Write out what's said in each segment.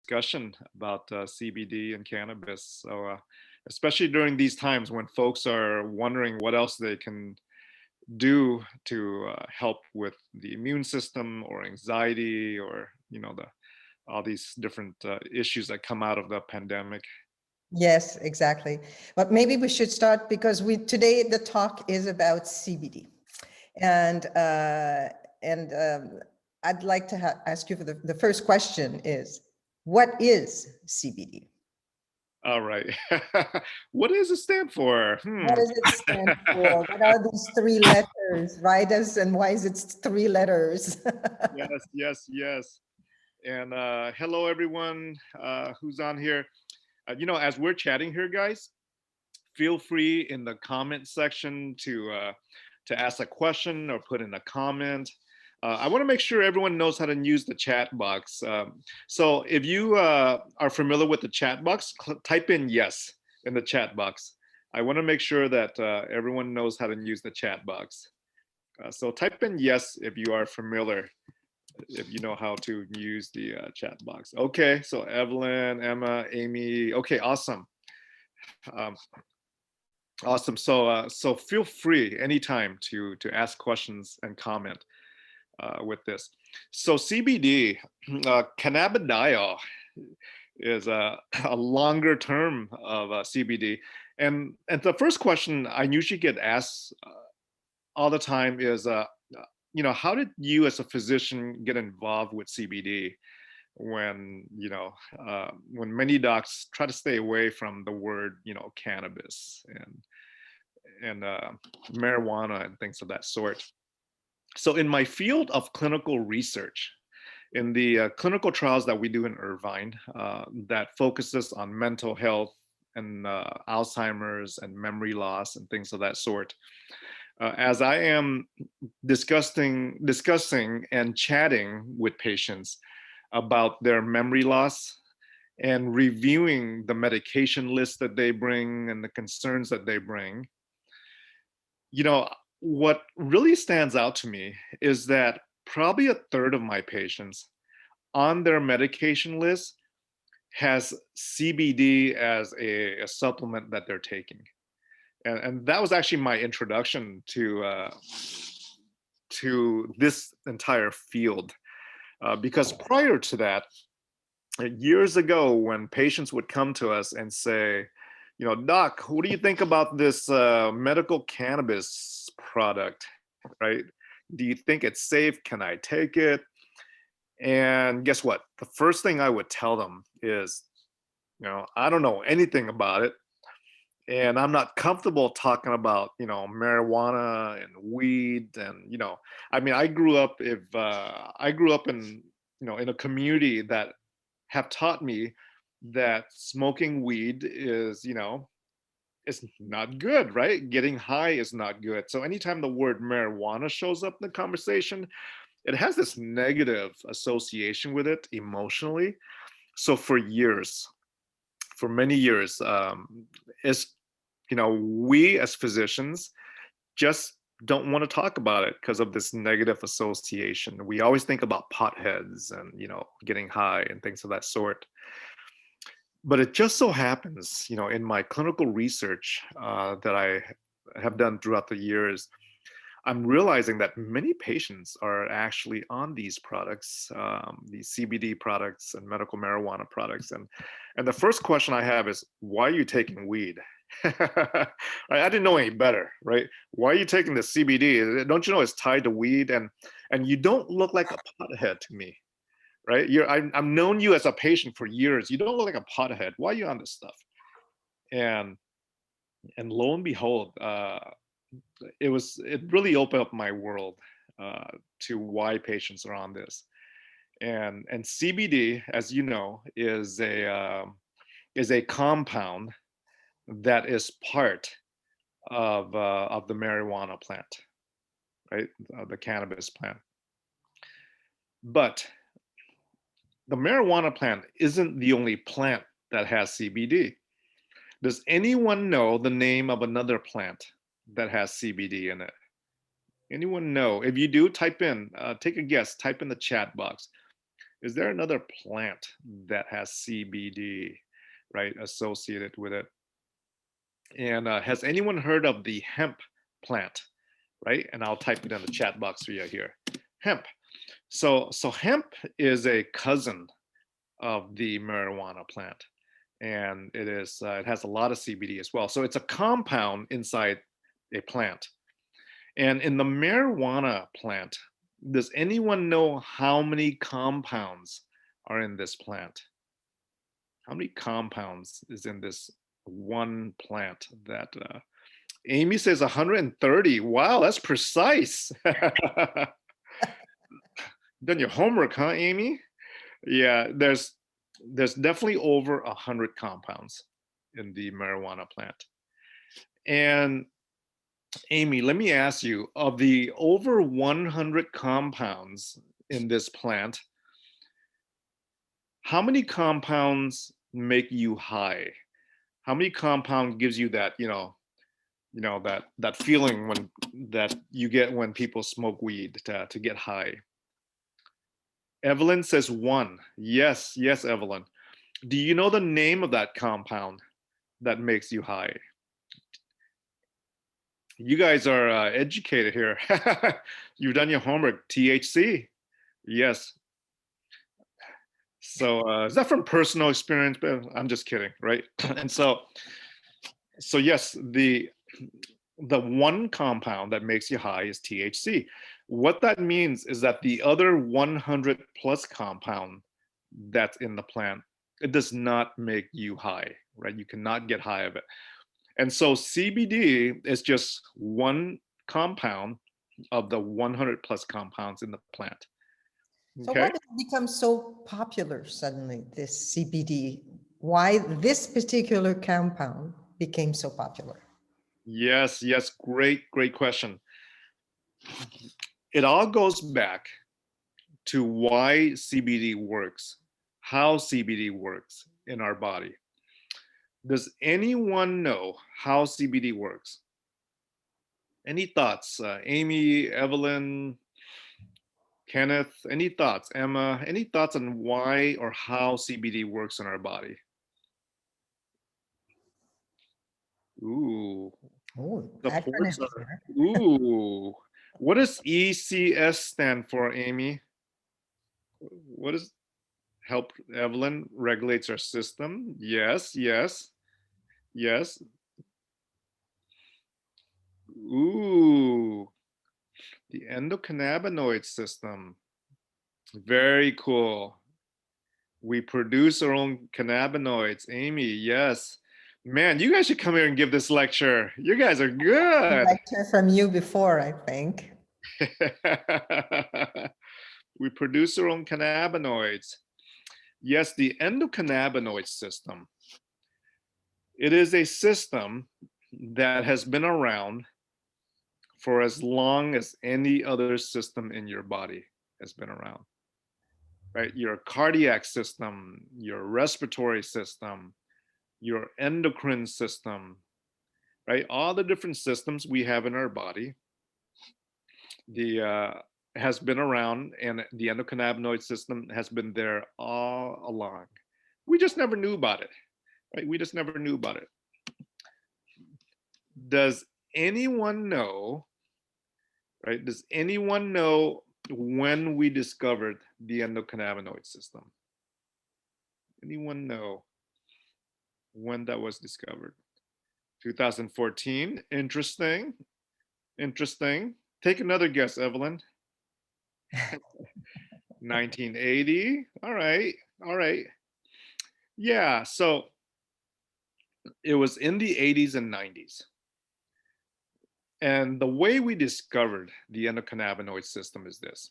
discussion about CBD and cannabis. So, especially during these times when folks are wondering what else they can do to help with the immune system or anxiety or all these different issues that come out of the pandemic. Yes, exactly. But maybe we should start because today the talk is about CBD, and I'd like to ask you for the first question is, what is CBD? All right. What does it stand for? What does it stand for? What are these three letters? Write us, and why is it three letters? Yes, yes, yes. And hello, everyone who's on here. As we're chatting here, guys, feel free in the comment section to ask a question or put in a comment. I want to make sure everyone knows how to use the chat box. So if you are familiar with the chat box, type in yes in the chat box. I want to make sure that everyone knows how to use the chat box. So type in yes if you are familiar, if you know how to use the chat box. Okay, so Evelyn, Emma, Amy. Okay, awesome. Um, awesome. So feel free anytime to ask questions and comment with this. So CBD, cannabidiol, is a longer term of CBD. And the first question I usually get asked all the time is, how did you as a physician get involved with CBD when, when many docs try to stay away from the word, cannabis and marijuana and things of that sort. So in my field of clinical research, in the clinical trials that we do in Irvine that focuses on mental health and Alzheimer's and memory loss and things of that sort, as I am discussing and chatting with patients about their memory loss and reviewing the medication list that they bring and the concerns that they bring, what really stands out to me is that probably a third of my patients on their medication list has CBD as a supplement that they're taking. And that was actually my introduction to this entire field. Because prior to that, years ago, when patients would come to us and say, doc, what do you think about this medical cannabis product, right? Do you think it's safe? Can I take it? And guess what? The first thing I would tell them is, I don't know anything about it. And I'm not comfortable talking about, marijuana and weed. And, I grew up in, in a community that have taught me that smoking weed is, it's not good, right? Getting high is not good. So anytime the word marijuana shows up in the conversation, it has this negative association with it emotionally. So for many years, it's, we as physicians just don't want to talk about it because of this negative association. We always think about potheads and, getting high and things of that sort. But it just so happens, in my clinical research that I have done throughout the years, I'm realizing that many patients are actually on these products, these CBD products and medical marijuana products. And the first question I have is, why are you taking weed? I didn't know any better, right? Why are you taking the CBD? Don't you know it's tied to weed? And you don't look like a pothead to me, right? I've known you as a patient for years. You don't look like a pothead. Why are you on this stuff? And lo and behold, it really opened up my world to why patients are on this. And CBD, as you know, is a compound that is part of the marijuana plant, right? The cannabis plant. But the marijuana plant isn't the only plant that has CBD. Does anyone know the name of another plant that has CBD in it? Anyone know? If you do, type in, take a guess, type in the chat box. Is there another plant that has CBD, right, associated with it? And has anyone heard of the hemp plant, right? And I'll type it in the chat box for you here. Hemp. So hemp is a cousin of the marijuana plant, and it has a lot of CBD as well. So it's a compound inside a plant. And in the marijuana plant, does anyone know how many compounds are in this plant? How many compounds is in this one plant that Amy says 130. Wow, that's precise. Done your homework, huh, Amy? Yeah, there's definitely over 100 compounds in the marijuana plant. And Amy, let me ask you, of the over 100 compounds in this plant, how many compounds make you high? How many compound gives you that, that feeling that you get when people smoke weed to get high? Evelyn says 1. Yes, yes, Evelyn. Do you know the name of that compound that makes you high? You guys are educated here. You've done your homework. THC. Yes. So is that from personal experience? But I'm just kidding, right? And so yes, the one compound that makes you high is THC. What that means is that the other 100 plus compound that's in the plant, it does not make you high, right? You cannot get high of it. And so CBD is just one compound of the 100 plus compounds in the plant. So Okay. why did it become so popular suddenly, this CBD? Why this particular compound became so popular? Yes, yes, great question. It all goes back to why CBD works, how CBD works in our body. Does anyone know how CBD works? Any thoughts? Amy, Evelyn, Kenneth, any thoughts? Emma, any thoughts on why or how CBD works in our body? Ooh, Oh, the ports acronyms are, here. ooh. What does ECS stand for, Amy? What does help Evelyn regulates our system? Yes, yes, yes. Ooh, the endocannabinoid system. Very cool. We produce our own cannabinoids. Amy, yes. Man, you guys should come here and give this lecture. You guys are good. Lecture from you before, I think. We produce our own cannabinoids. Yes, the endocannabinoid system. It is a system that has been around for as long as any other system in your body has been around, right? Your cardiac system, your respiratory system, your endocrine system, right? All the different systems we have in our body, the has been around, and the endocannabinoid system has been there all along. We just never knew about it, right? We just never knew about it. Does anyone know, right? Does anyone know when we discovered the endocannabinoid system? Anyone know when that was discovered? 2014. Interesting. Interesting. Take another guess, Evelyn. 1980. All right. All right. Yeah. So it was in the 80s and 90s. And the way we discovered the endocannabinoid system is this.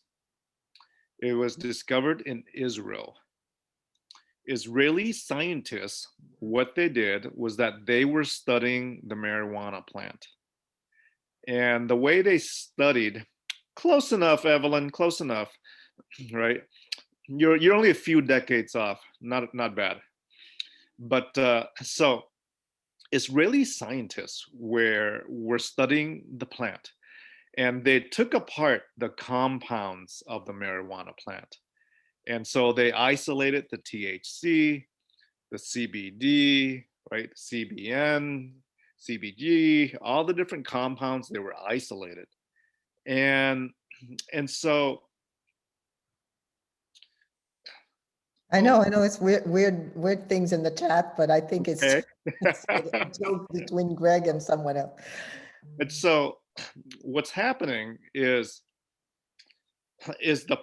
It was discovered in Israel. Israeli scientists, what they did was that they were studying the marijuana plant. And the way they studied, close enough, Evelyn, close enough, right? You're only a few decades off, not bad. But so Israeli scientists were studying the plant, and they took apart the compounds of the marijuana plant, And so they isolated the THC, the CBD, right? CBN, CBG, all the different compounds, they were isolated. And so I oh, know, it's weird things in the chat, but I think it's, okay. it's a joke between Greg and someone else. And so what's happening is the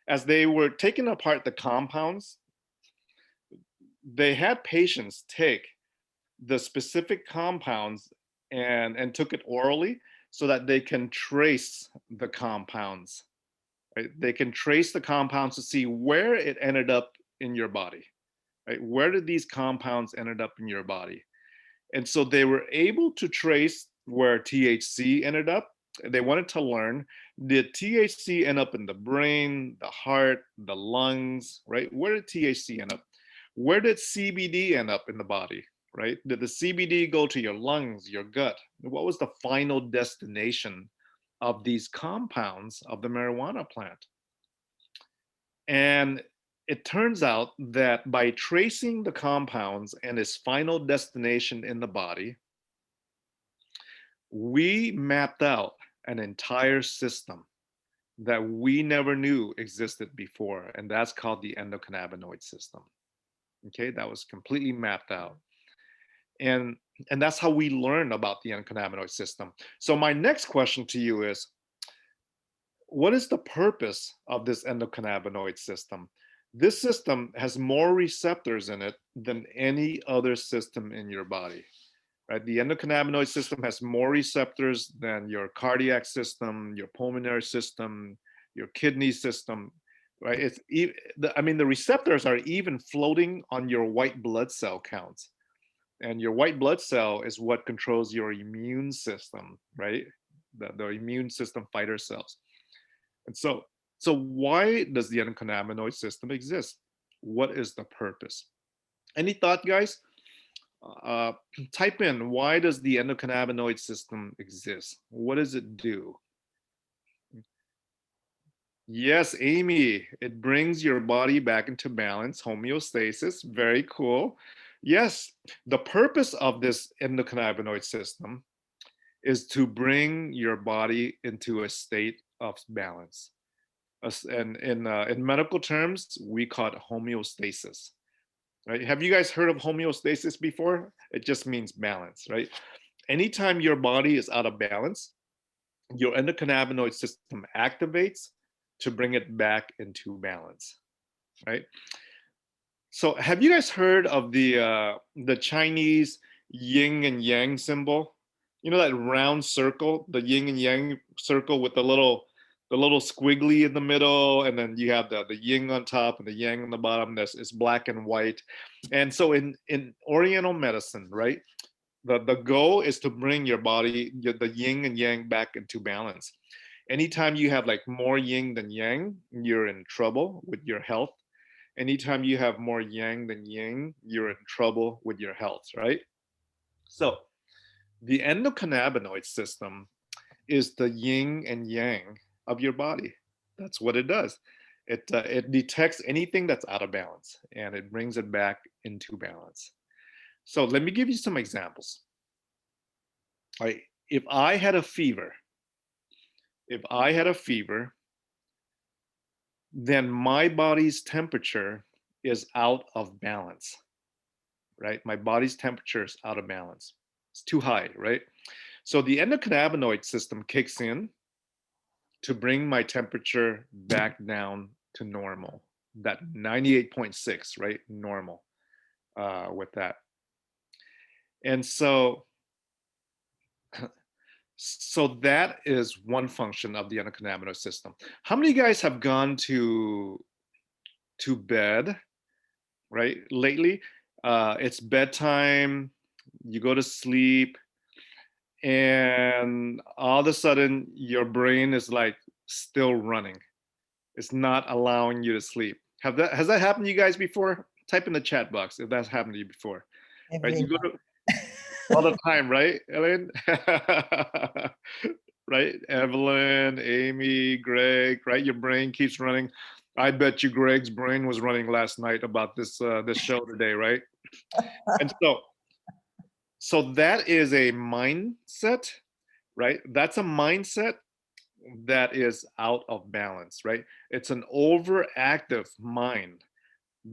as they were taking apart the compounds, they had patients take the specific compounds and took it orally so that they can trace the compounds, right? They can trace the compounds to see where it ended up in your body, right? Where did these compounds ended up in your body? And so they were able to trace where THC ended up. They wanted to learn, did THC end up in the brain, the heart, the lungs, right? Where did THC end up? Where did CBD end up in the body, right? Did the CBD go to your lungs, your gut? What was the final destination of these compounds of the marijuana plant? And it turns out that by tracing the compounds and its final destination in the body, we mapped out an entire system that we never knew existed before, and that's called the endocannabinoid system. Okay, that was completely mapped out. And that's how we learn about the endocannabinoid system. So my next question to you is, what is the purpose of this endocannabinoid system? This system has more receptors in it than any other system in your body, right? The endocannabinoid system has more receptors than your cardiac system, your pulmonary system, your kidney system, right? The receptors are even floating on your white blood cell counts. And your white blood cell is what controls your immune system, right? The immune system fighter cells. And so why does the endocannabinoid system exist? What is the purpose? Any thought, guys? Uh, Type in, why does the endocannabinoid system exist? What does it do? Yes, Amy, it brings your body back into balance, homeostasis. Very cool. Yes, the purpose of this endocannabinoid system is to bring your body into a state of balance. And in medical terms, we call it homeostasis. Right? Have you guys heard of homeostasis before? It just means balance, right? Anytime your body is out of balance, your endocannabinoid system activates to bring it back into balance, right? So have you guys heard of the Chinese yin and yang symbol? You know that round circle, the yin and yang circle with the little squiggly in the middle, and then you have the yin on top and the yang on the bottom. This is black and white. And so in Oriental medicine, right, the goal is to bring your body, the yin and yang, back into balance. Anytime you have like more yin than yang, you're in trouble with your health. Anytime you have more yang than yin, you're in trouble with your health, right? So the endocannabinoid system is the yin and yang of your body. That's what it does. It detects anything that's out of balance and it brings it back into balance. So let me give you some examples. All right, if I had a fever, then my body's temperature is out of balance, right? My body's temperature is out of balance. It's too high, right? So the endocannabinoid system kicks in to bring my temperature back down to normal, that 98.6, right? Normal with that. And so that is one function of the endocannabinoid system. How many of you guys have gone to bed, right, lately? It's bedtime, you go to sleep, and all of a sudden your brain is like still running. It's not allowing you to sleep. Has that happened to you guys before? Type in the chat box if that's happened to you before. Right? You go to all the time, right, Ellen? Right? Evelyn, Amy, Greg, right? Your brain keeps running. I bet you Greg's brain was running last night about this show today, right? And so that is a mindset, right? That's a mindset that is out of balance, right? It's an overactive mind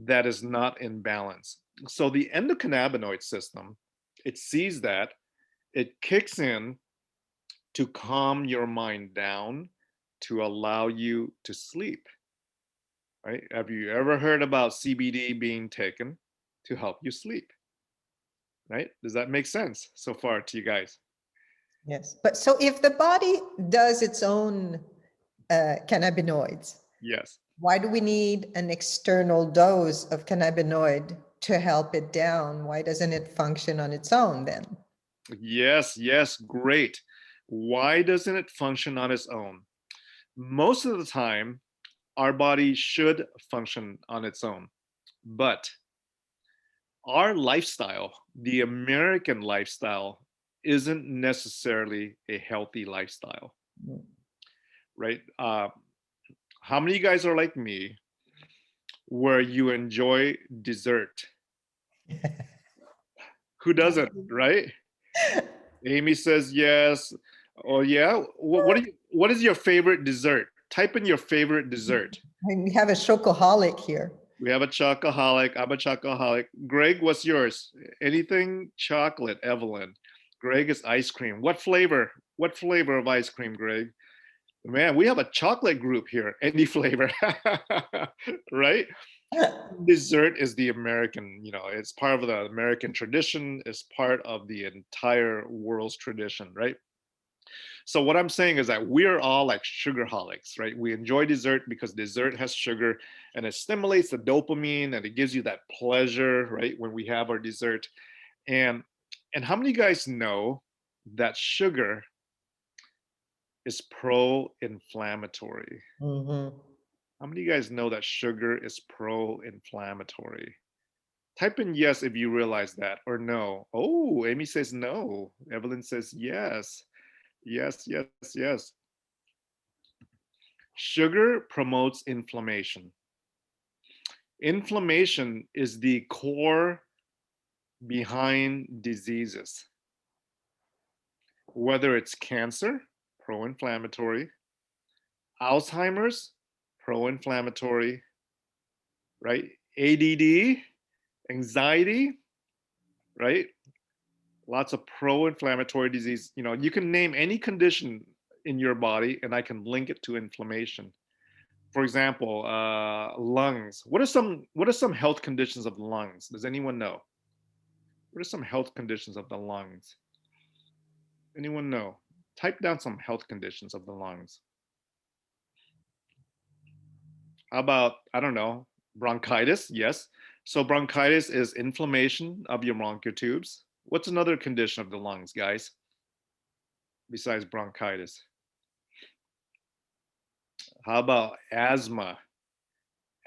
that is not in balance. So the endocannabinoid system, it sees that, it kicks in to calm your mind down to allow you to sleep, right? Have you ever heard about CBD being taken to help you sleep, right? Does that make sense so far to you guys? Yes. But so if the body does its own cannabinoids, Yes. why do we need an external dose of cannabinoid to help it down? Why doesn't it function on its own then? Yes, yes, great. Why doesn't it function on its own? Most of the time, our body should function on its own, but our lifestyle, the American lifestyle, isn't necessarily a healthy lifestyle, Mm. right? How many of you guys are like me where you enjoy dessert? Who doesn't, right? Amy says yes. Oh yeah. What is your favorite dessert? Type in your favorite dessert. We have a chocoholic here. We have a chocoholic. I'm a chocoholic. Greg, what's yours? Anything chocolate, Evelyn. Greg is ice cream. What flavor? What flavor of ice cream, Greg? Man, we have a chocolate group here. Any flavor, right? Dessert is the American, it's part of the American tradition, it's part of the entire world's tradition, right? So what I'm saying is that we're all like sugarholics, right? We enjoy dessert because dessert has sugar and it stimulates the dopamine and it gives you that pleasure, right? When we have our dessert. And and how many guys know that sugar is pro-inflammatory? Mhm. How many of you guys know that sugar is pro-inflammatory? Type in yes if you realize that or no. Oh, Amy says no. Evelyn says yes. Yes, yes, yes. Sugar promotes inflammation. Inflammation is the core behind diseases, whether it's cancer, pro inflammatory, Alzheimer's, pro inflammatory, right? ADD, anxiety, right? Lots of pro inflammatory disease. You can name any condition in your body and I can link it to inflammation. For example, lungs. What are some health conditions of the lungs? Does anyone know? What are some health conditions of the lungs? Anyone know? Type down some health conditions of the lungs. How about, I don't know, bronchitis? Yes. So bronchitis is inflammation of your bronchial tubes. What's another condition of the lungs, guys, besides bronchitis? How about asthma?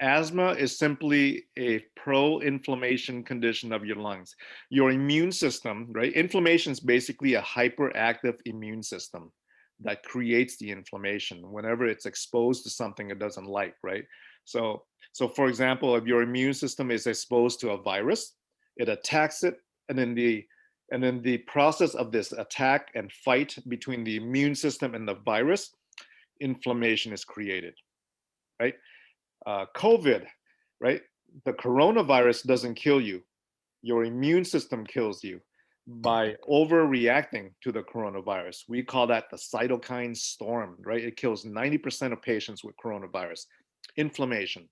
Asthma is simply a pro-inflammation condition of your lungs. Your immune system, right? Inflammation is basically a hyperactive immune system that creates the inflammation whenever it's exposed to something it doesn't like, right? So, so for example, if your immune system is exposed to a virus, it attacks it, and then the process of this attack and fight between the immune system and the virus, inflammation is created, right? COVID, right? The coronavirus doesn't kill you. Your immune system kills you by overreacting to the coronavirus. We call that the cytokine storm, right? It kills 90% of patients with coronavirus. Inflammation,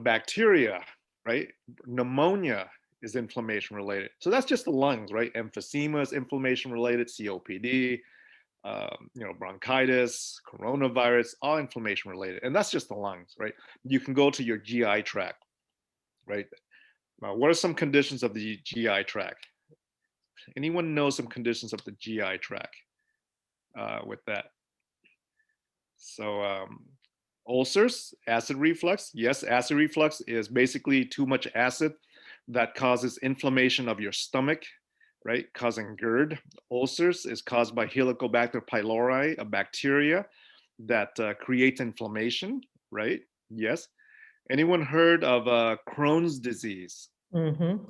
bacteria, right? Pneumonia is inflammation related. So that's just the lungs, right? Emphysema is inflammation related, COPD, bronchitis, coronavirus, all inflammation related. And that's just the lungs, right? You can go to your GI tract, right? What are some conditions of the GI tract? Anyone know some conditions of the GI tract with that? So ulcers, acid reflux. Yes, acid reflux is basically too much acid that causes inflammation of your stomach, right? Causing GERD. Ulcers is caused by Helicobacter pylori, a bacteria that creates inflammation, right? Yes. Anyone heard of Crohn's disease? Mm-hmm.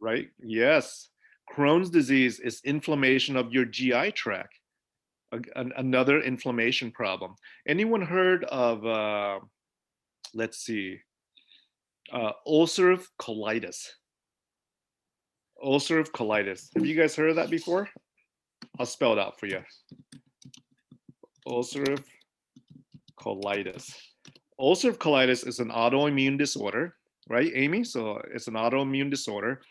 Right? Yes. Crohn's disease is inflammation of your GI tract, another inflammation problem. Anyone heard of, let's see, ulcerative colitis? Ulcerative colitis. Have you guys heard of that before? I'll spell it out for you. Ulcerative colitis. Ulcerative colitis is an autoimmune disorder, right, Amy? So it's an autoimmune disorder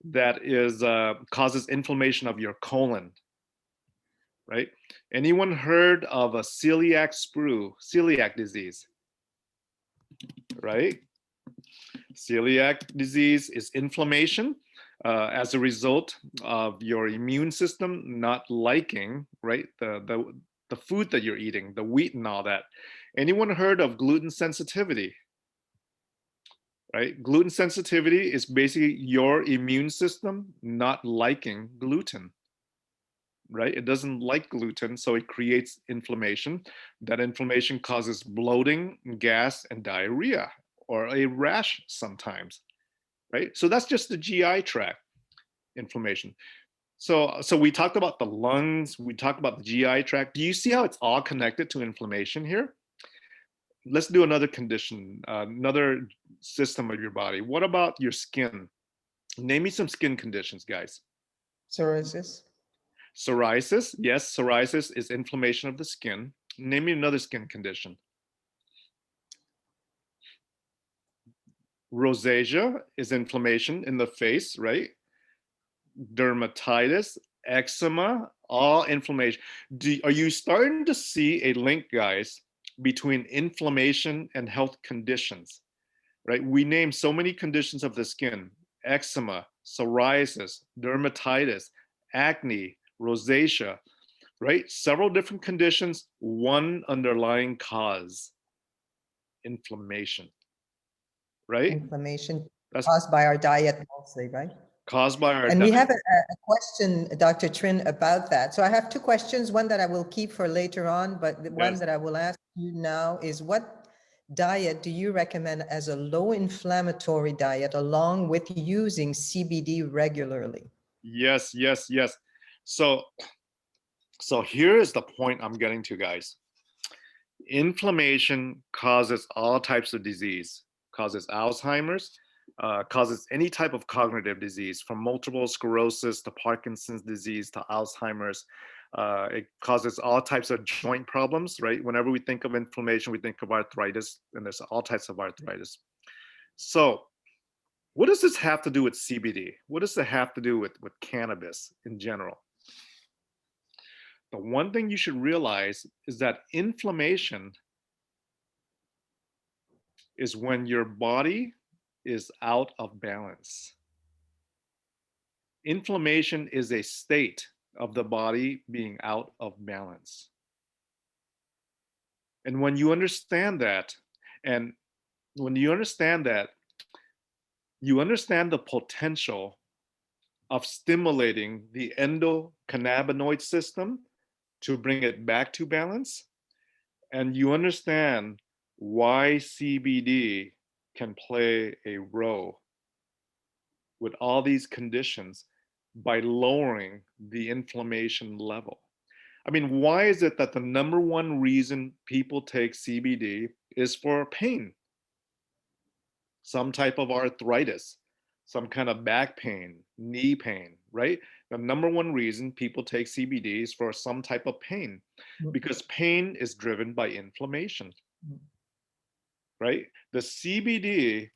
that is causes inflammation of your colon, right? Anyone heard of a celiac sprue, celiac disease, right? Celiac disease is inflammation as a result of your immune system not liking, right, the food that you're eating, the wheat and all that. Anyone heard of gluten sensitivity? Right? Gluten sensitivity is basically your immune system not liking gluten, right? It doesn't like gluten, so it creates inflammation. That inflammation causes bloating, gas, and diarrhea, or a rash sometimes, right? So that's just the GI tract inflammation. So we talked about the lungs, we talked about the GI tract. Do you see how it's all connected to inflammation here? Let's do another condition, another system of your body. What about your skin? Name me some skin conditions, guys. Psoriasis. Psoriasis. Yes, psoriasis is inflammation of the skin. Name me another skin condition. Rosacea is inflammation in the face, right? Dermatitis, eczema, all inflammation. Are you starting to see a link, guys, between inflammation and health conditions? Right? We name so many conditions of the skin: eczema, psoriasis, dermatitis, acne, rosacea, right? Several different conditions, one underlying cause: inflammation, right? Inflammation That's caused by our diet mostly, right? caused by our And we diet. have a question, Dr. Trinh, about that. So I have two questions, one that I will keep for later on, but the one Yes. that I will ask you now is, what diet do you recommend as a low inflammatory diet along with using CBD regularly? Yes, yes, yes. So here is the point I'm getting to, guys. Inflammation causes all types of disease, causes Alzheimer's, causes any type of cognitive disease, from multiple sclerosis to Parkinson's disease to Alzheimer's. It causes all types of joint problems, right? Whenever we think of inflammation, we think of arthritis, and there's all types of arthritis. So what does this have to do with CBD? What does it have to do with cannabis in general? The one thing you should realize is that inflammation is when your body is out of balance. Inflammation is a state of the body being out of balance. And when you understand that, you understand the potential of stimulating the endocannabinoid system to bring it back to balance, and you understand why CBD can play a role with all these conditions by lowering the inflammation level. I mean, why is it that the number one reason people take CBD is for pain? Some type of arthritis, some kind of back pain, knee pain, right? The number one reason people take CBD is for some type of pain, because pain is driven by inflammation, right? The CBD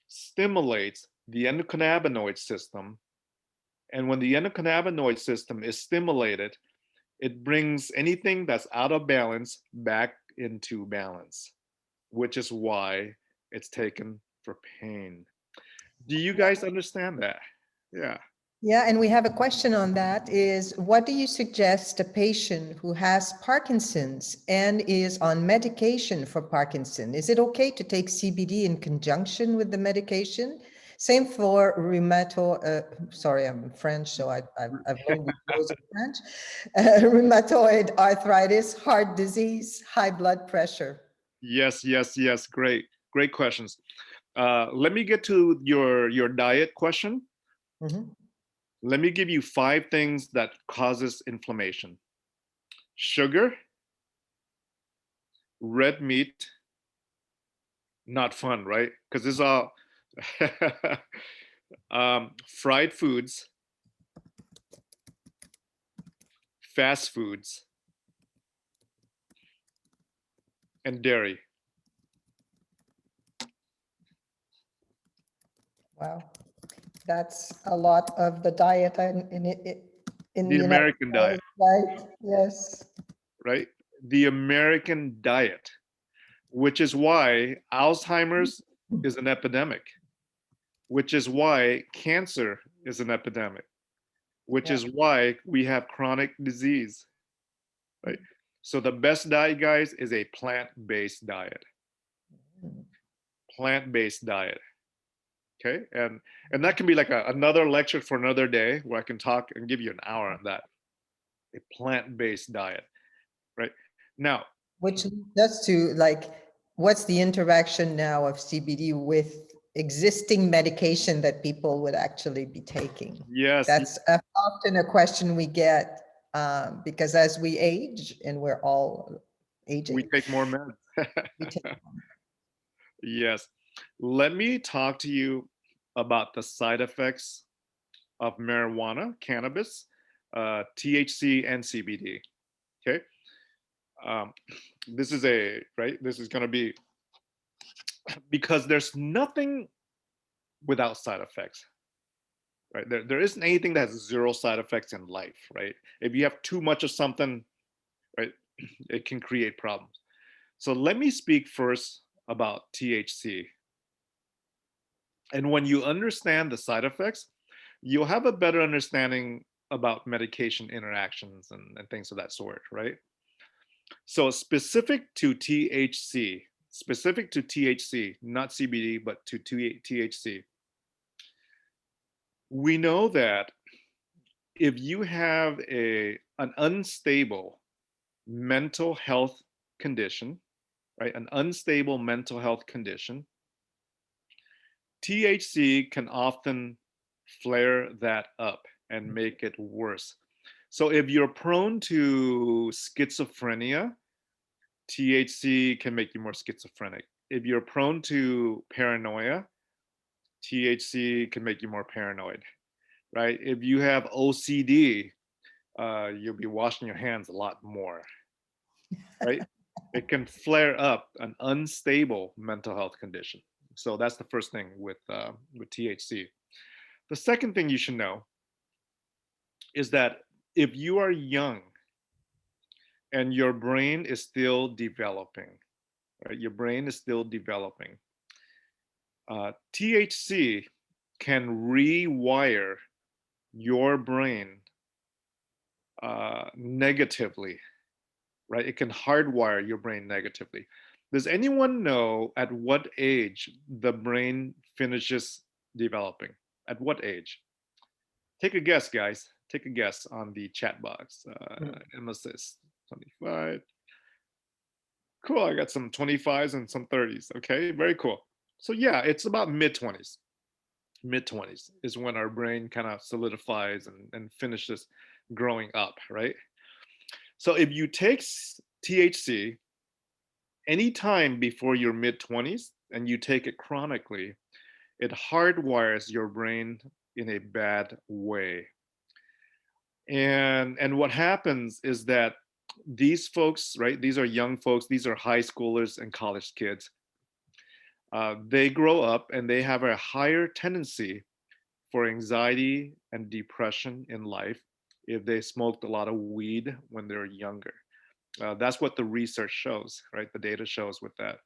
stimulates the endocannabinoid system. And when the endocannabinoid system is stimulated, it brings anything that's out of balance back into balance, which is why it's taken for pain. Do you guys understand that? Yeah. Yeah, and we have a question on that is, what do you suggest a patient who has Parkinson's and is on medication for Parkinson? Is it okay to take CBD in conjunction with the medication? Same for sorry, I'm French, so I've learned these words in French. Rheumatoid arthritis, heart disease, high blood pressure. Yes, yes, yes. Great questions. Let me get to your diet question. Mhm. Let me give you 5 things that causes inflammation. Sugar, red meat, not fun, right? Because this is all fried foods, fast foods, and dairy. Wow, that's a lot of the diet in the The United American diet, States, right? Yes. right? The American diet, which is why Alzheimer's is an epidemic, which is why cancer is an epidemic, which Yeah. is why we have chronic disease, right? So the best diet, guys, is a plant-based diet. Mm. Plant-based diet. Okay, and that can be like another lecture for another day where I can talk and give you an hour on that. A plant-based diet, right? Now, Which leads us to like, what's the interaction now of CBD with existing medication that people would actually be taking? yes, That's often a question we get because as we age, and we're all we aging, take more meds. we take. Yes. Let me talk to you about the side effects of marijuana, cannabis, THC, and CBD. Okay. Um, this is right? This is going to be because there's nothing without side effects, right? There isn't anything that has zero side effects in life, right? If you have too much of something, right, it can create problems. So let me speak first about THC. And when you understand the side effects, you'll have a better understanding about medication interactions and things of that sort, right? So specific to THC, not CBD, but to THC, we know that if you have an unstable mental health condition, right, an unstable mental health condition, THC can often flare that up and make it worse. So if you're prone to schizophrenia, THC can make you more schizophrenic. If you're prone to paranoia, THC can make you more paranoid, right? If you have OCD, you'll be washing your hands a lot more, right? It can flare up an unstable mental health condition. So that's the first thing with THC. The second thing you should know is that if you are young and your brain is still developing, right? Your brain is still developing. THC can rewire your brain negatively, right? It can hardwire your brain negatively. Does anyone know at what age the brain finishes developing? At what age? Take a guess, guys. Take a guess on the chat box. Emma says 25. Cool. I got some 25s and some 30s. Okay, very cool. So yeah, it's about mid 20s. Mid 20s is when our brain kind of solidifies and finishes growing up, right? So if you take THC anytime before your mid 20s and you take it chronically, it hardwires your brain in a bad way. And what happens is that these folks, right, these are young folks, these are high schoolers and college kids. They grow up and they have a higher tendency for anxiety and depression in life if they smoked a lot of weed when they're younger. That's what the research shows, right? The data shows with that.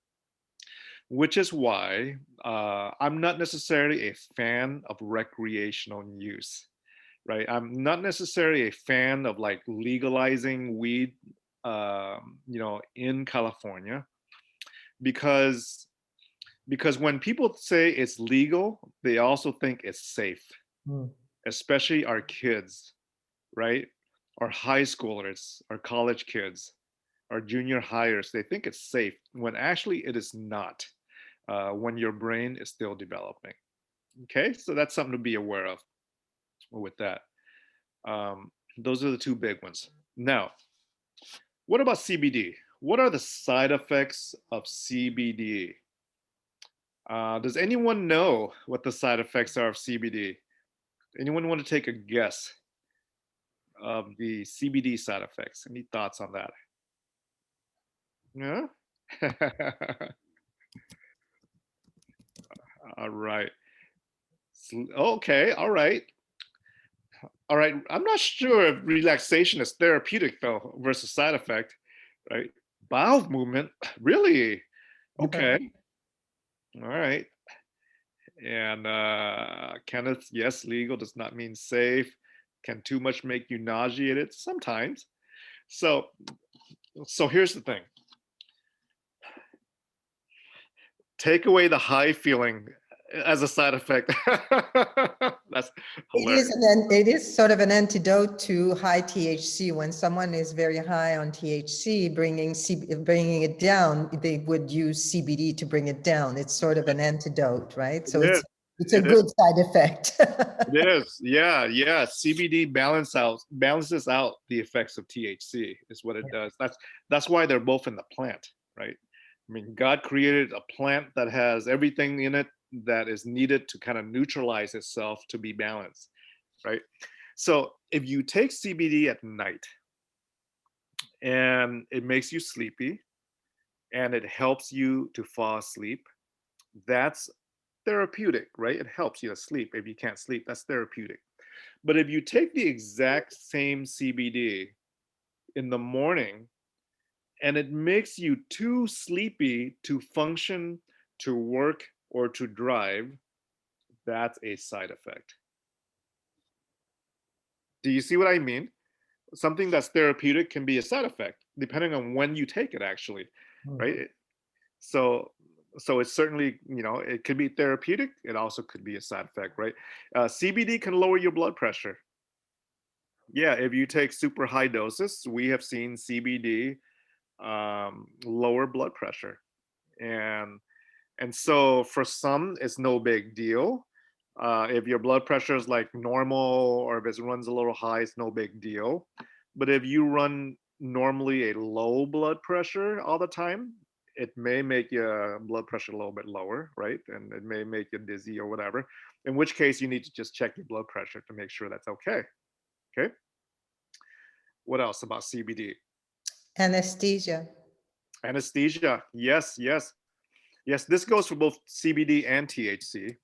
Which is why I'm not necessarily a fan of recreational use, right? I'm not necessarily a fan of like legalizing weed, in California because because when people say it's legal, they also think it's safe, especially our kids, right? Our high schoolers, our college kids, our junior hires, they think it's safe when actually it is not, when your brain is still developing. Okay, so that's something to be aware of with that. Those are the two big ones. Now, what about CBD? What are the side effects of CBD? Does anyone know what the side effects are of CBD? Anyone want to take a guess of the CBD side effects? Any thoughts on that? Yeah? All right. Okay, all right. All right. I'm not sure if relaxation is therapeutic though versus side effect, right? Bowel movement, really? Okay. All right. And Kenneth, yes, legal does not mean safe. Can too much make you nauseated? Sometimes. So, so here's the thing. Take away the high feeling as a side effect. That's hilarious. It is sort of an antidote to high THC. When someone is very high on THC, bringing it down, they would use CBD to bring it down. It's sort of an antidote, right? So It it's a is. good side effect. It is. Yeah, yeah. CBD balances out the effects of THC is what it does. That's why they're both in the plant, right? I mean, God created a plant that has everything in it that is needed to kind of neutralize itself to be balanced, right? So if you take CBD at night and it makes you sleepy and it helps you to fall asleep, that's therapeutic, right? It helps you to sleep. If you can't sleep, that's therapeutic. But if you take the exact same CBD in the morning and it makes you too sleepy to function, to work, or to drive, that's a side effect. Do you see what I mean? Something that's therapeutic can be a side effect depending on when you take it, actually, right? So, so it's certainly, it could be therapeutic. It also could be a side effect, right? CBD can lower your blood pressure. Yeah, if you take super high doses, we have seen CBD lower blood pressure, and so for some, it's no big deal. If your blood pressure is like normal, or if it runs a little high, it's no big deal. But if you run normally a low blood pressure all the time, it may make your blood pressure a little bit lower, right? And it may make you dizzy or whatever. In which case, you need to just check your blood pressure to make sure that's okay. Okay. What else about CBD? Anesthesia. Anesthesia. Yes, yes. Yes, this goes for both CBD and THC.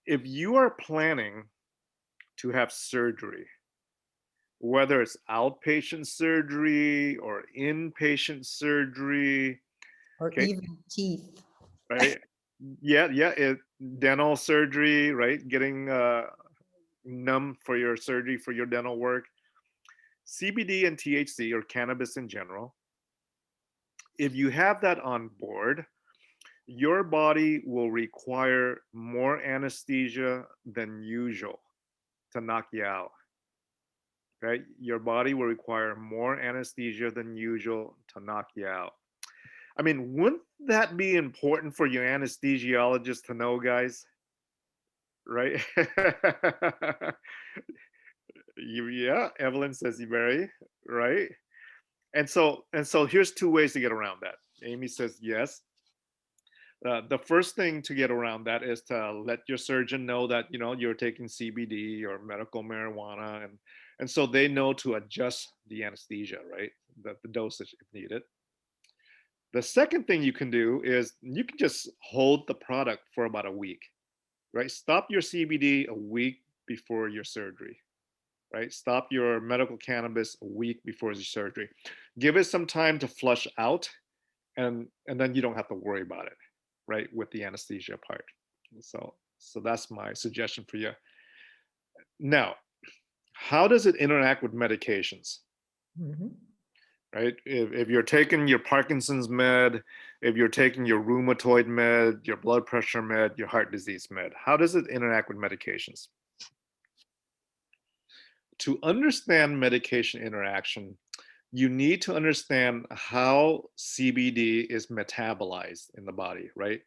If you are planning to have surgery, whether it's outpatient surgery or inpatient surgery, Or okay, even teeth. right? Yeah, yeah, dental surgery, right? Getting numb for your surgery, for your dental work. CBD and THC, or cannabis in general, if you have that on board, your body will require more anesthesia than usual to knock you out. Right? Your body will require more anesthesia than usual to knock you out. I mean, wouldn't that be important for your anesthesiologist to know, guys? Right? Yeah, Evelyn says very, right? And so here's two ways to get around that. Amy says yes. The first thing to get around that is to let your surgeon know that you're taking CBD or medical marijuana, and so they know to adjust the anesthesia, right? The dosage if needed. The second thing you can do is you can just hold the product for about a week, right? Stop your CBD a week before your surgery, right? Stop your medical cannabis a week before your surgery. Give it some time to flush out, and then you don't have to worry about it, right, with the anesthesia part. So that's my suggestion for you. Now, how does it interact with medications? Right? If you're taking your Parkinson's med, if you're taking your rheumatoid med, your blood pressure med, your heart disease med. How does it interact with medications? To understand medication interaction, you need to understand how CBD is metabolized in the body, right?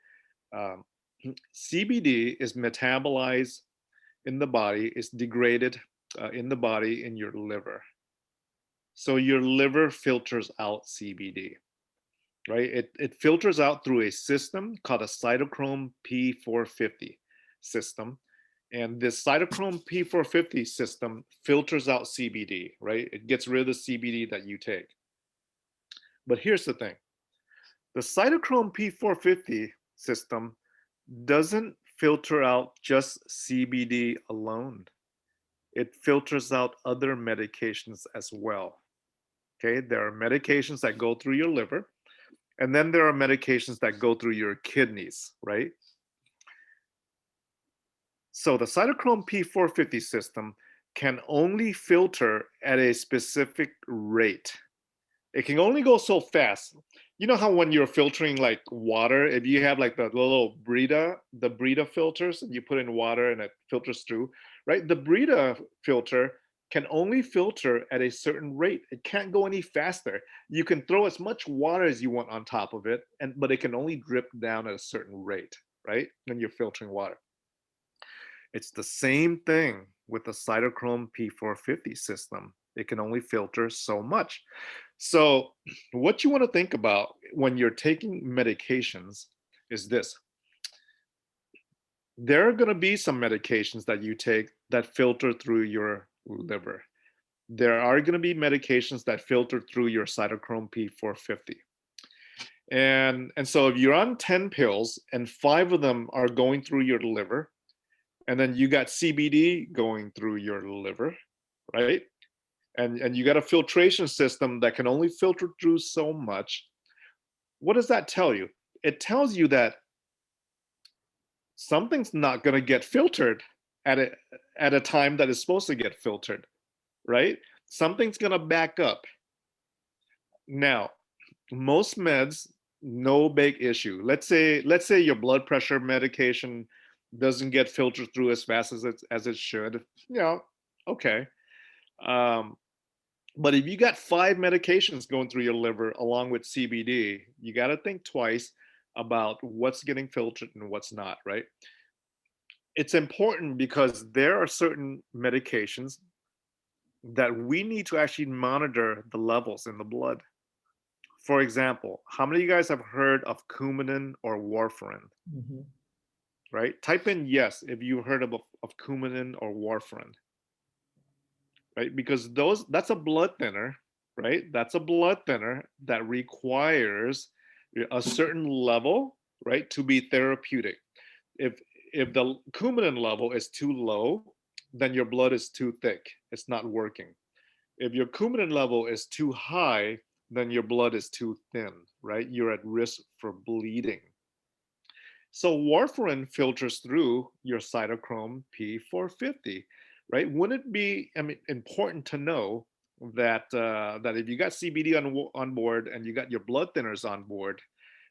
CBD is metabolized in the body, is degraded in the body in your liver. So your liver filters out CBD, right? It filters out through a system called a cytochrome P450 system. And this cytochrome P450 system filters out CBD, right? It gets rid of the CBD that you take. But here's the thing. The cytochrome P450 system doesn't filter out just CBD alone. It filters out other medications as well. Okay, there are medications that go through your liver, and then there are medications that go through your kidneys, right? So the cytochrome P450 system can only filter at a specific rate. It can only go so fast. You know how when you're filtering like water, if you have like the little the Brita filters, and you put in water and it filters through, right? The Brita filter can only filter at a certain rate. It can't go any faster. You can throw as much water as you want on top of it, but it can only drip down at a certain rate, right? When you're filtering water. It's the same thing with the cytochrome P450 system. It can only filter so much. So what you want to think about when you're taking medications is this. There are going to be some medications that you take that filter through your liver. There are going to be medications that filter through your cytochrome P450. And so if you're on 10 pills and 5 of them are going through your liver, and then you got CBD going through your liver, right? And you got a filtration system that can only filter through so much. What does that tell you? It tells you that something's not going to get filtered at a time that is supposed to get filtered, right? Something's going to back up. Now, most meds, no big issue. Let's say your blood pressure medication doesn't get filtered through as fast as it should. You know, okay. But if you got 5 medications going through your liver along with CBD, you got to think twice about what's getting filtered and what's not, right? It's important because there are certain medications that we need to actually monitor the levels in the blood. For example, how many of you guys have heard of Coumadin or warfarin? Mm-hmm. Right? Type in yes if you heard of Coumadin or warfarin. Right? Because that's a blood thinner, right? That's a blood thinner that requires a certain level, right, to be therapeutic. If the Coumadin level is too low, then your blood is too thick. It's not working. If your Coumadin level is too high, then your blood is too thin, right? You're at risk for bleeding. So warfarin filters through your cytochrome P450, right? Wouldn't it be important to know that that if you got CBD on board and you got your blood thinners on board,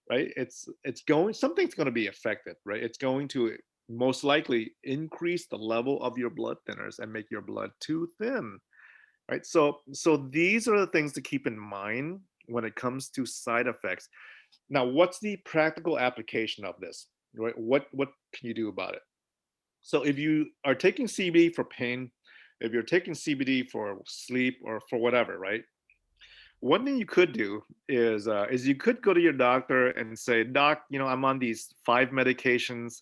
right? Something's going to be affected, right? It's going to most likely increase the level of your blood thinners and make your blood too thin, right? So these are the things to keep in mind when it comes to side effects. Now, what's the practical application of this, right? What can you do about it? So if you are taking CBD for pain, if you're taking CBD for sleep or for whatever, right? One thing you could do is you could go to your doctor and say, Doc, I'm on these 5 medications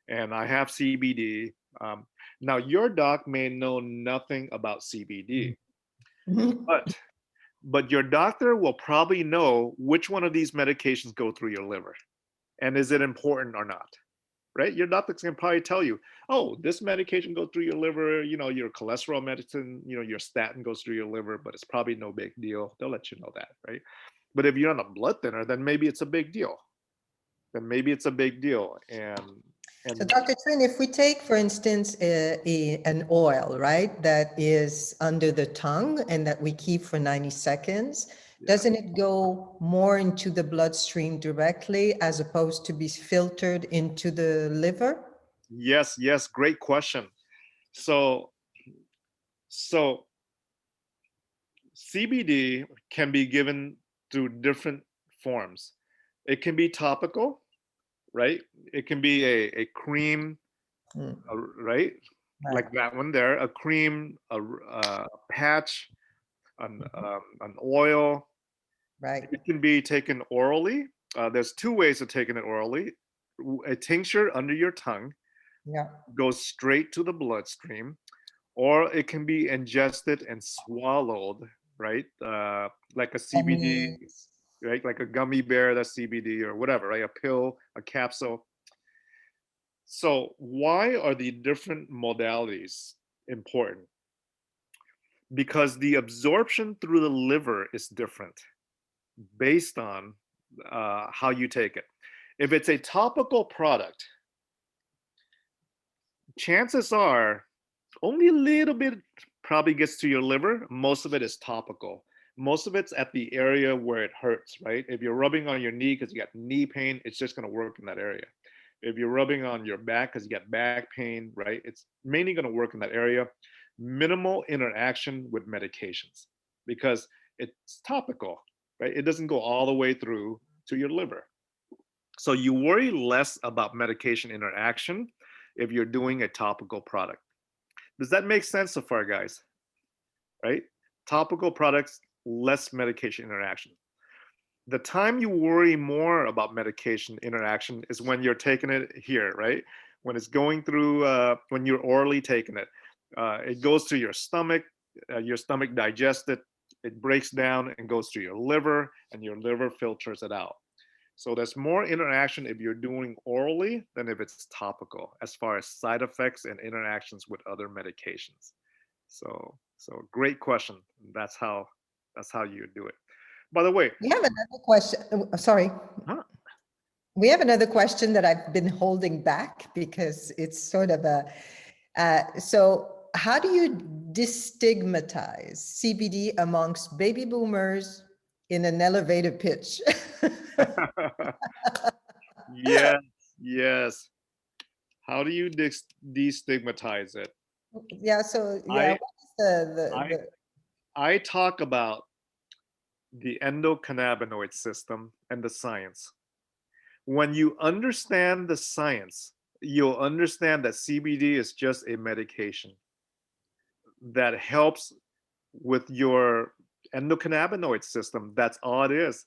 and I have CBD. Now, your doc may know nothing about CBD, Mm-hmm. but your doctor will probably know which one of these medications go through your liver and is it important or not, right? Your doctor can probably tell you, oh, this medication goes through your liver, your cholesterol medicine, your statin goes through your liver, but it's probably no big deal. They'll let you know that, right? But if you're on a blood thinner, then maybe it's a big deal. So Dr. Trinh, if we take, for instance, an oil, right, that is under the tongue and that we keep for 90 seconds, Doesn't it go more into the bloodstream directly as opposed to be filtered into the liver? Yes, yes, great question. So, so CBD can be given through different forms. It can be topical, right? It can be a cream, Mm, right? right, Like that one there, a cream, a patch, an oil. right. It can be taken orally. There's two ways of taking it orally. A tincture under your tongue Yeah. goes straight to the bloodstream, or it can be ingested and swallowed, right? Like a CBD, Gummies. right? Like a gummy bear, that's CBD or whatever, right? A pill, a capsule. So, why are the different modalities important? Because the absorption through the liver is different based on how you take it. If it's a topical product, chances are only a little bit probably gets to your liver. Most of it is topical. Most of it's at the area where it hurts, right? If you're rubbing on your knee because you got knee pain, it's just going to work in that area. If you're rubbing on your back because you got back pain, right? It's mainly going to work in that area. Minimal interaction with medications because it's topical, right? It doesn't go all the way through to your liver. So you worry less about medication interaction if you're doing a topical product. Does that make sense so far, guys? Right? Topical products, less medication interaction. The time you worry more about medication interaction is when you're taking it here, right? When it's going through, when you're orally taking it. It goes to your stomach digests it, it breaks down and goes to your liver, and your liver filters it out. So there's more interaction if you're doing orally than if it's topical, as far as side effects and interactions with other medications. So great question. That's how you do it. By the way, We have another question. Sorry. huh? We have another question that I've been holding back because it's sort of a, so how do you destigmatize CBD amongst baby boomers in an elevator pitch? Yes, yes. How do you destigmatize it? Yeah, so yeah, I what is the, I I talk about the endocannabinoid system and the science. When you understand the science, you'll understand that CBD is just a medication that helps with your endocannabinoid system. That's all it is.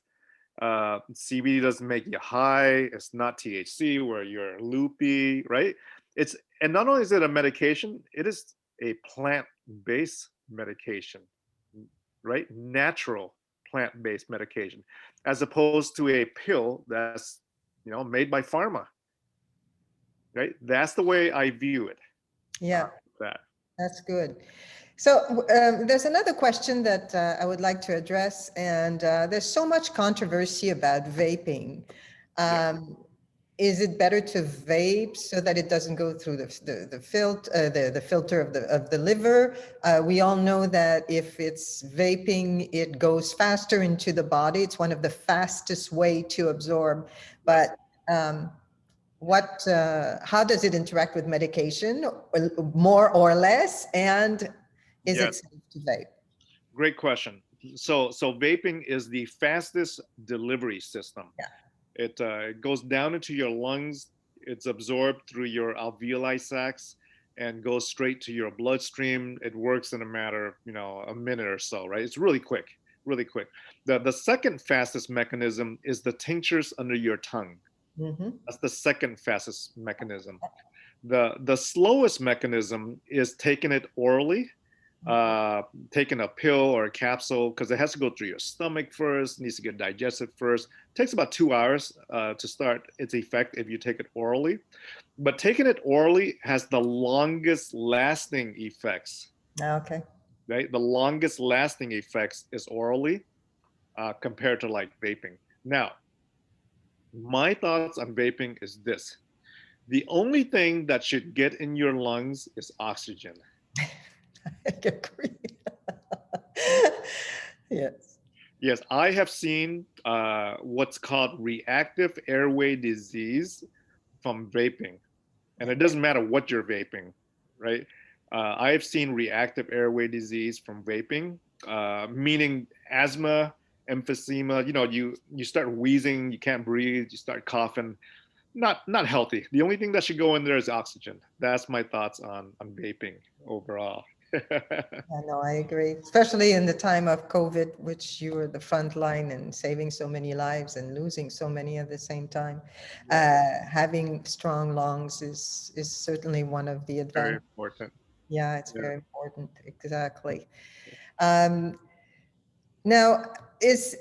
CBD doesn't make you high. It's not THC where you're loopy, right? It's and not only is it a medication, it is a plant-based medication, right? Natural plant-based medication, as opposed to a pill that's made by pharma, right? That's the way I view it. yeah, That that's good. So there's another question that I would like to address, and there's so much controversy about vaping. yeah, Um, is it better to vape so that it doesn't go through the filter of the liver? We all know that if it's vaping, it goes faster into the body. It's one of the fastest way to absorb. yes, But how does it interact with medication, more or less? And is it yes. safe to vape? Great question. So vaping is the fastest delivery system. Yeah. It goes down into your lungs. It's absorbed through your alveoli sacs and goes straight to your bloodstream. It works in a matter of a minute or so, right? It's really quick, really quick. The second fastest mechanism is the tinctures under your tongue. Mm-hmm. That's the second fastest mechanism. The slowest mechanism is taking it orally, uh, taking a pill or a capsule, because it has to go through your stomach first, needs to get digested first. It takes about 2 hours to start its effect if you take it orally. But taking it orally has the longest lasting effects, Okay. right? The longest lasting effects is orally compared to like vaping. Now, my thoughts on vaping is this: the only thing that should get in your lungs is oxygen. I agree. Yes. Yes, I have seen what's called reactive airway disease from vaping. And it doesn't matter what you're vaping, right? I've seen reactive airway disease from vaping, meaning asthma, emphysema. You start wheezing, you can't breathe, you start coughing. Not healthy. The only thing that should go in there is oxygen. That's my thoughts on vaping overall. I know, I agree, especially in the time of COVID, which you were the front line and saving so many lives and losing so many at the same time. Having strong lungs is certainly one of the Very advantages. important. Yeah, it's Yeah. very important. Exactly. Um, Now, is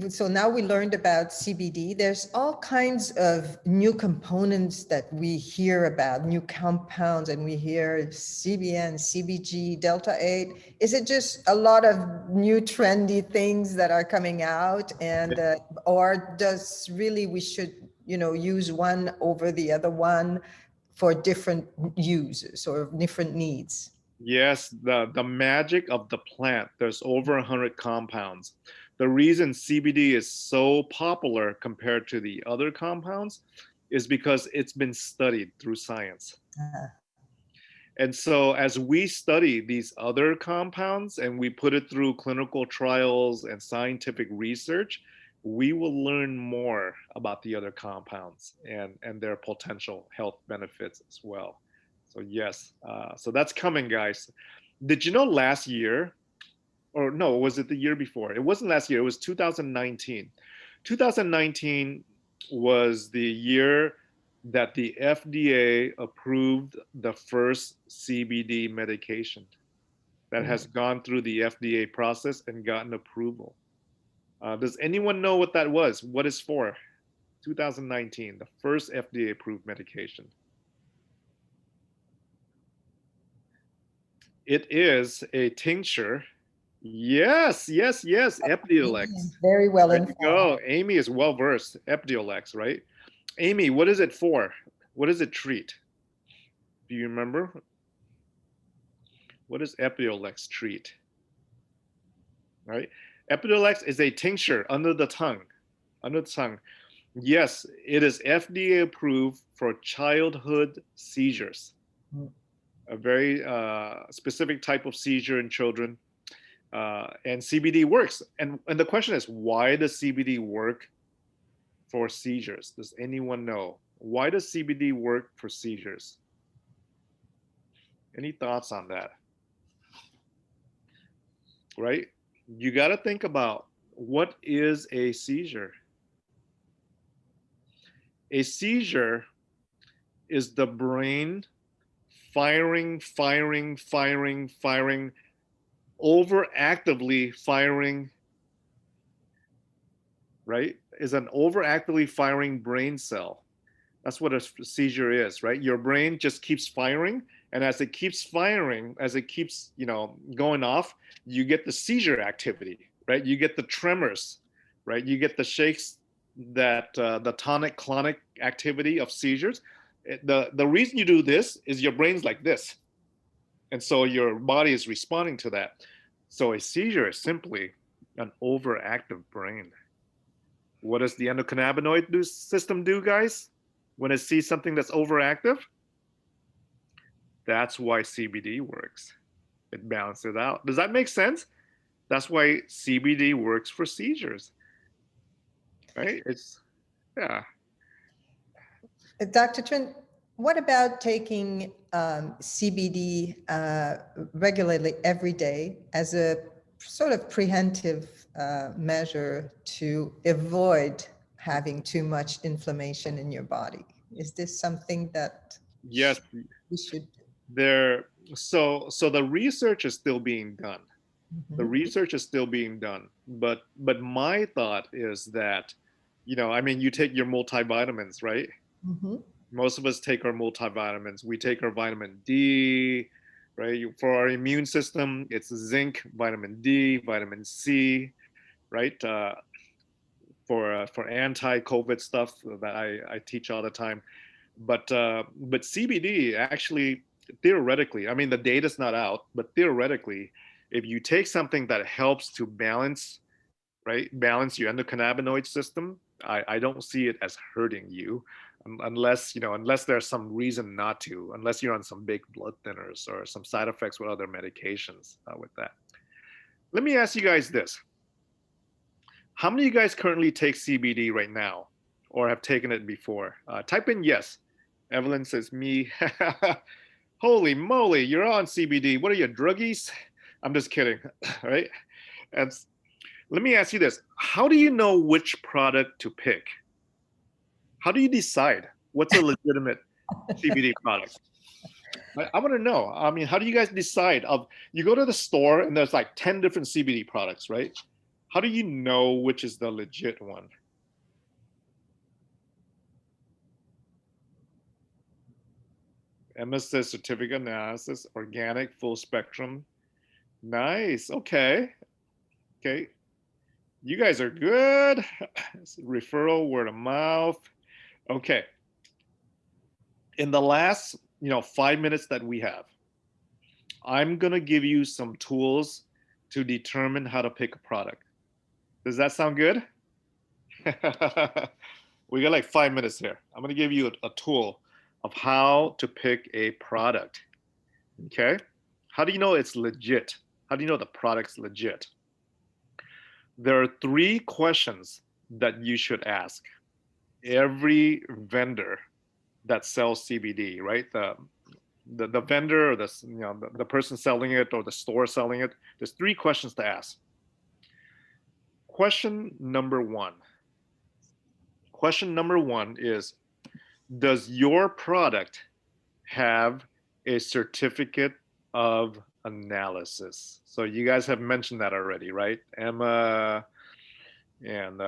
so now we learned about CBD. There's all kinds of new components that we hear about, new compounds, and we hear CBN, CBG, Delta 8. Is it just a lot of new trendy things that are coming out, and or does really we should use one over the other one for different uses or different needs? Yes, the magic of the plant. There's over 100 compounds. The reason CBD is so popular compared to the other compounds is because it's been studied through science. Uh, And so as we study these other compounds and we put it through clinical trials and scientific research, we will learn more about the other compounds and their potential health benefits as well. So yes, so that's coming, guys. Did you know last year, or no, was it the year before? It wasn't last year, it was 2019. 2019 was the year that the FDA approved the first CBD medication that has gone through the FDA process and gotten approval. Does anyone know what that was? What is for? 2019, the first FDA approved medication. It is a tincture. Yes, yes, yes, Epidiolex. Very well There you informed. go. Amy is well versed. Epidiolex, right? Amy, what is it for? What does it treat? Do you remember? What does Epidiolex treat? Right? Epidiolex is a tincture under the tongue. Under the tongue. Yes, it is FDA approved for childhood seizures, a very specific type of seizure in children. And CBD works. And the question is, why does CBD work for seizures? Does anyone know? Why does CBD work for seizures? Any thoughts on that? Right? You got to think about what is a seizure? A seizure is the brain firing, overactively firing, right? Is an overactively firing brain cell. That's what a seizure is, right? Your brain just keeps firing, and as it keeps firing, as it keeps, going off, you get the seizure activity, right? You get the tremors, right? You get the shakes, that the tonic-clonic activity of seizures. The reason you do this is your brain's like this, and so your body is responding to that. So a seizure is simply an overactive brain. What does the endocannabinoid system do, guys? When it sees something that's overactive, that's why CBD works. It balances it out. Does that make sense? That's why CBD works for seizures, right? Yeah. Dr. Trinh, what about taking CBD regularly every day as a sort of preventive measure to avoid having too much inflammation in your body? Is this something that Yes, we should do? there. So the research is still being done. The Mhm, research is still being done. But my thought is that, I mean, you take your multivitamins, right? mhm. Most of us take our multivitamins. We take our vitamin D, right? For our immune system, it's zinc, vitamin D, vitamin C, right? For anti-COVID stuff that I teach all the time. But CBD actually, theoretically, I mean, the data's not out, but theoretically, If you take something that helps to balance, right, balance your endocannabinoid system, I don't see it as hurting you, unless, unless there's some reason not to, unless you're on some big blood thinners or some side effects with other medications with that. Let me ask you guys this. How many of you guys currently take CBD right now or have taken it before? Type in yes. Evelyn says me. Holy moly, you're on CBD. What are you, druggies? I'm just kidding, right? And let me ask you this. How do you know which product to pick? How do you decide what's a legitimate CBD product? I want to know. I mean, how do you guys decide? You go to the store and there's like 10 different CBD products, right? How do you know which is the legit one? Emma says certificate analysis, organic, full spectrum. Nice. Okay. Okay. You guys are good. Referral, word of mouth. Okay. In the last, 5 minutes that we have, I'm going to give you some tools to determine how to pick a product. Does that sound good? We got like 5 minutes here. I'm going to give you a tool of how to pick a product. Okay. How do you know it's legit? How do you know the product's legit? There are 3 questions that you should ask every vendor that sells CBD, right? The vendor or the person selling it or the store selling it. There's 3 questions to ask. Question number 1. Question number 1 is, does your product have a certificate of analysis? So you guys have mentioned that already, right? Emma and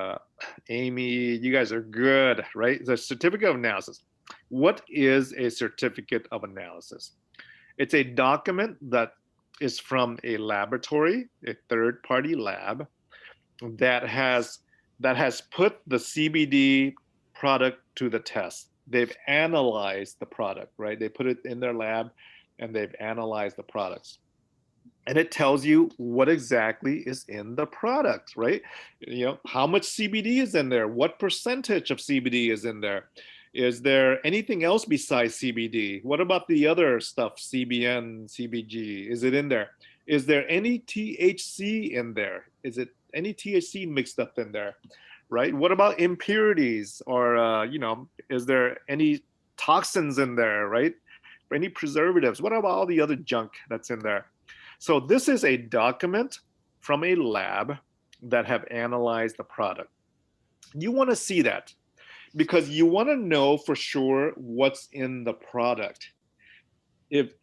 Amy, you guys are good, right? The certificate of analysis. What is a certificate of analysis? It's a document that is from a laboratory, a third-party lab, that has put the CBD product to the test. They've analyzed the product, right? They put it in their lab and they've analyzed the products. And it tells you what exactly is in the product, right? How much CBD is in there? What percentage of CBD is in there? Is there anything else besides CBD? What about the other stuff, CBN, CBG? Is it in there? Is there any THC in there? Is it any THC mixed up in there, right? What about impurities? Or, is there any toxins in there, right? Any preservatives? What about all the other junk that's in there? So this is a document from a lab that have analyzed the product. You want to see that because you want to know for sure what's in the product. If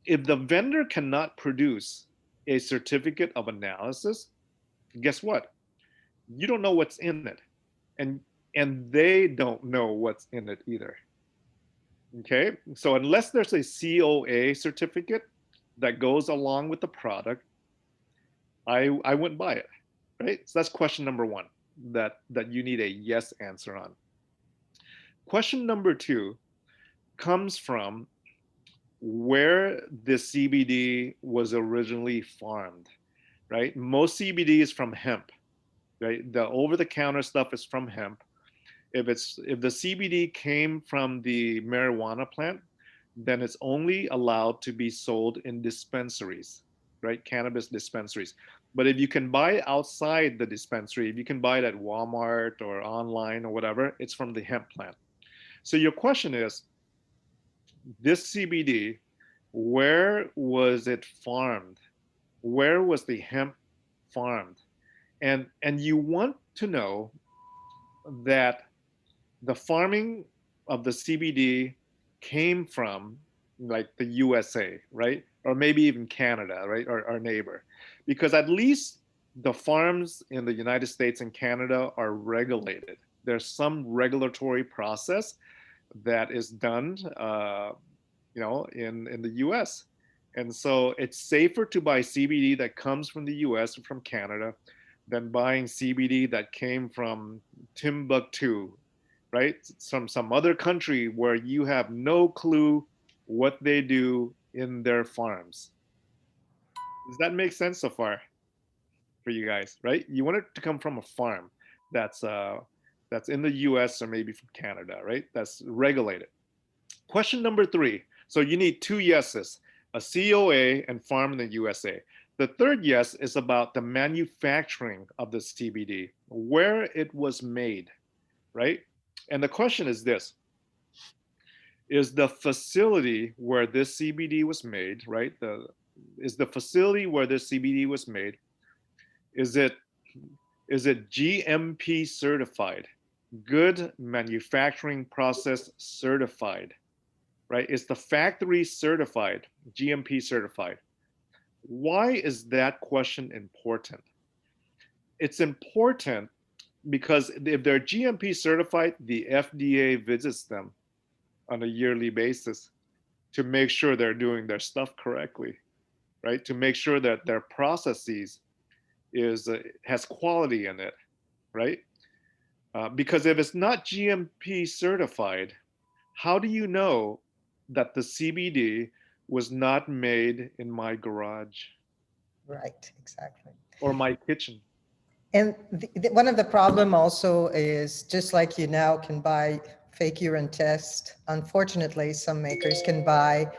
the vendor cannot produce a certificate of analysis, guess what? You don't know what's in it. And they don't know what's in it either. Okay? So unless there's a COA certificate that goes along with the product, I wouldn't buy it, right? So that's question number 1 that you need a yes answer on. Question number 2 comes from where the CBD was originally farmed, right? Most CBD is from hemp, right? The over-the-counter stuff is from hemp. If the CBD came from the marijuana plant, then it's only allowed to be sold in dispensaries, right? Cannabis dispensaries. But if you can buy it outside the dispensary, if you can buy it at Walmart or online or whatever, it's from the hemp plant. So your question is, this CBD, where was it farmed? Where was the hemp farmed? And you want to know that the farming of the CBD came from like the USA, right? Or maybe even Canada, right? Or our neighbor. Because at least the farms in the United States and Canada are regulated. There's some regulatory process that is done, in the US. And so it's safer to buy CBD that comes from the US or from Canada than buying CBD that came from Timbuktu, right? From some other country where you have no clue what they do in their farms. Does that make sense so far for you guys, right? You want it to come from a farm that's in the US or maybe from Canada, right? That's regulated. Question number 3. So you need 2 yeses, a COA and farm in the USA. The third yes is about the manufacturing of the CBD, where it was made, right? And the question is this: is the facility where this CBD was made, right? Is the facility where this CBD was made, is it GMP certified, good manufacturing process certified, right? Is the factory certified, GMP certified? Why is that question important? It's important because if they're GMP certified, the FDA visits them on a yearly basis to make sure they're doing their stuff correctly, right? To make sure that their processes has quality in it, right? Because if it's not GMP certified, how do you know that the CBD was not made in my garage Right, exactly. or my kitchen? And one of the problem also is, just like you now can buy fake urine test, unfortunately, some makers can buy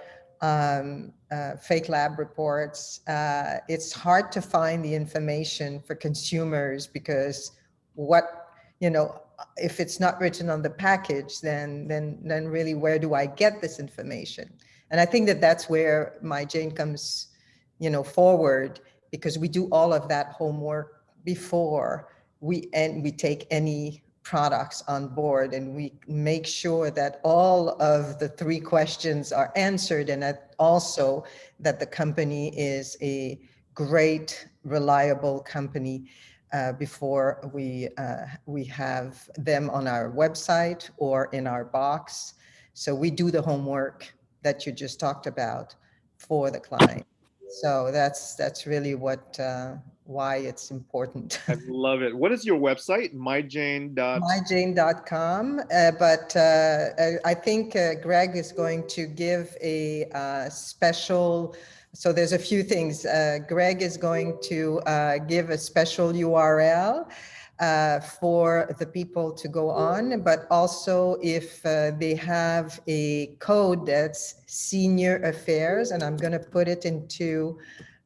fake lab reports. It's hard to find the information for consumers because you know, if it's not written on the package, then really where do I get this information? And I think that that's where Myjane comes, forward, because we do all of that homework before we take any products on board, and we make sure that all of the 3 questions are answered, and that also that the company is a great, reliable company before we have them on our website or in our box. So we do the homework that you just talked about for the client. So that's really why it's important. I love it. What is your website? Myjane. Myjane.com. But I think Greg is going to give a special. So there's a few things. Greg is going to give a special URL for the people to go on, but also if they have a code that's senior affairs, and I'm going to put it into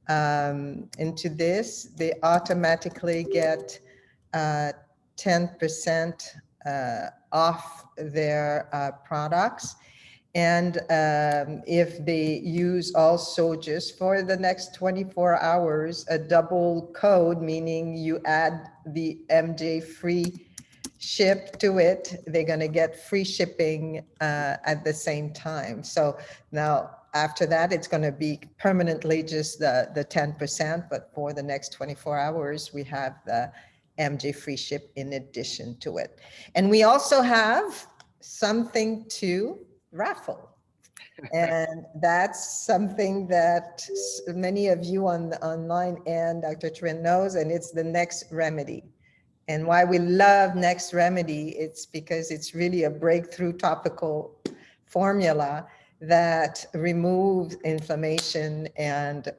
this, they automatically get 10% off their products. And if they use also, just for the next 24 hours, a double code, meaning you add the MJ free ship to it, they're going to get free shipping at the same time. So now after that, it's going to be permanently just the 10%, but for the next 24 hours, we have the MJ free ship in addition to it. And we also have something to raffle. And that's something that many of you online and Dr. Trinh knows, and it's the Next Remedy. And why we love Next Remedy, it's because it's really a breakthrough topical formula that removes inflammation and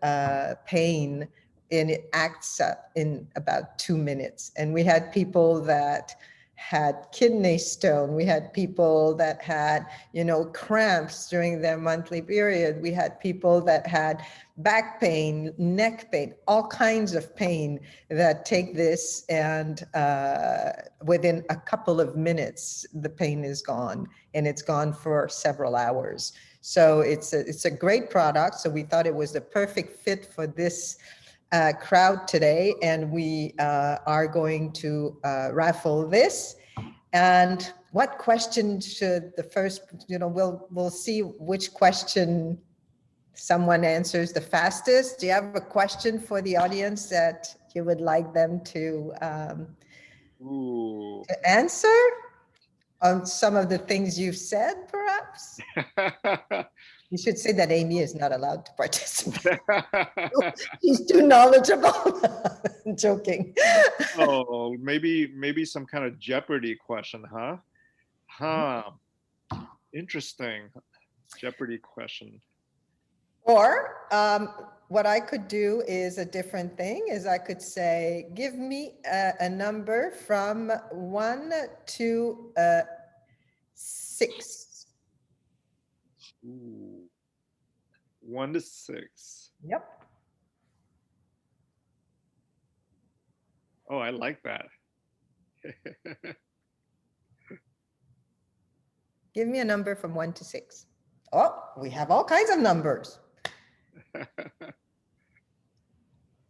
pain, and it acts in about 2 minutes. And we had people that had kidney stone. We had people that had, cramps during their monthly period. We had people that had back pain, neck pain, all kinds of pain, that take this, and within a couple of minutes, the pain is gone, and it's gone for several hours. So it's a great product. So we thought it was the perfect fit for this crowd today, and we are going to raffle this. And what question should the first, we'll see which question someone answers the fastest. Do you have a question for the audience that you would like them to answer on some of the things you've said, perhaps? You should say that Amy is not allowed to participate. She's too knowledgeable. I'm joking. Oh, maybe some kind of Jeopardy question, huh? Interesting. Jeopardy question. Or what I could do is a different thing, is I could say, give me a number from 1 to 6. Ooh, 1 to 6. Yep. Oh, I like that. Give me a number from 1 to 6. Oh, we have all kinds of numbers.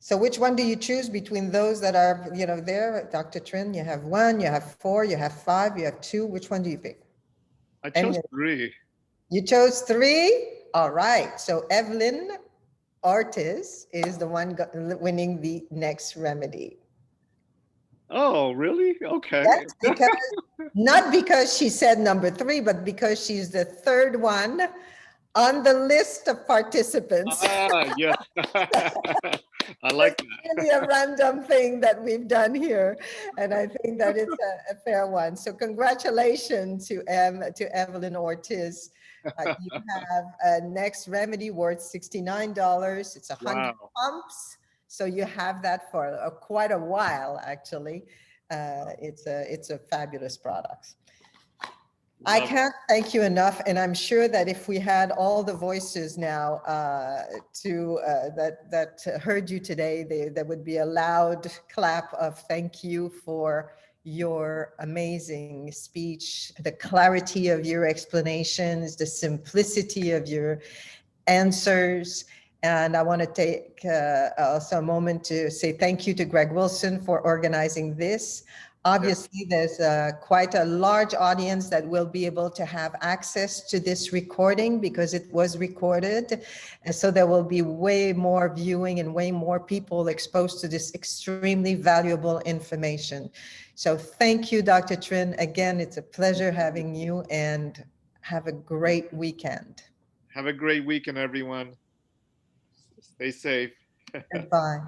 So which one do you choose between those that are, there? Dr. Trin, you have 1, you have 4, you have 5, you have 2. Which one do you pick? I chose 3. You chose 3? All right. So Evelyn Ortiz is the one winning the next remedy. Oh, really? Okay. Yes, because not because she said number 3, but because she's the 3rd one on the list of participants. Yes. I like that. It's really a random thing that we've done here, and I think that it's a fair one. So congratulations to Evelyn Ortiz. You have a next remedy worth $69. It's 100 Wow. pumps, so you have that for quite a while, actually. It's a fabulous product. I can't thank you enough, and I'm sure that if we had all the voices now that heard you today, there would be a loud clap of thank you for your amazing speech, the clarity of your explanations, the simplicity of your answers. And I want to take also a moment to say thank you to Greg Wilson for organizing this. Obviously, there's quite a large audience that will be able to have access to this recording because it was recorded. And so there will be way more viewing and way more people exposed to this extremely valuable information. So thank you, Dr. Trin. Again, it's a pleasure having you, and have a great weekend. Have a great weekend, everyone. Stay safe. Goodbye.